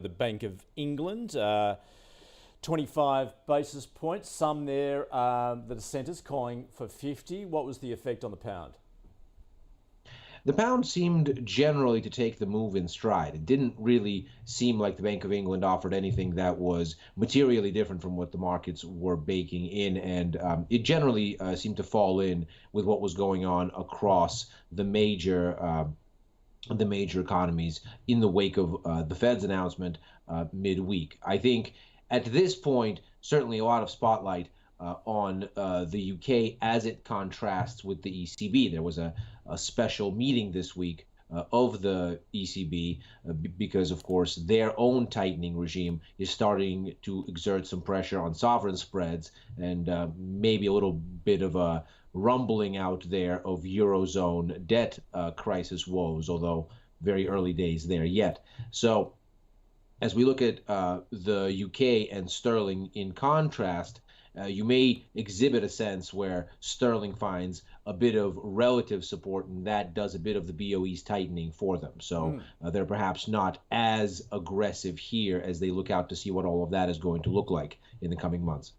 The Bank of England, 25 basis points, some there, the dissenters calling for 50. What was the effect on the pound? The pound seemed generally to take the move in stride. It didn't really seem like the Bank of England offered anything that was materially different from what the markets were baking in, and it generally seemed to fall in with what was going on across the major economies in the wake of the Fed's announcement midweek. I think at this point, certainly a lot of spotlight on the UK as it contrasts with the ECB. There was a special meeting this week of the ECB because, of course, their own tightening regime is starting to exert some pressure on sovereign spreads and maybe a little bit of a rumbling out there of Eurozone debt crisis woes, although very early days there yet. So as we look at the UK and sterling in contrast, you may exhibit a sense where sterling finds a bit of relative support, and that does a bit of the BOE's tightening for them. So they're perhaps not as aggressive here as they look out to see what all of that is going to look like in the coming months.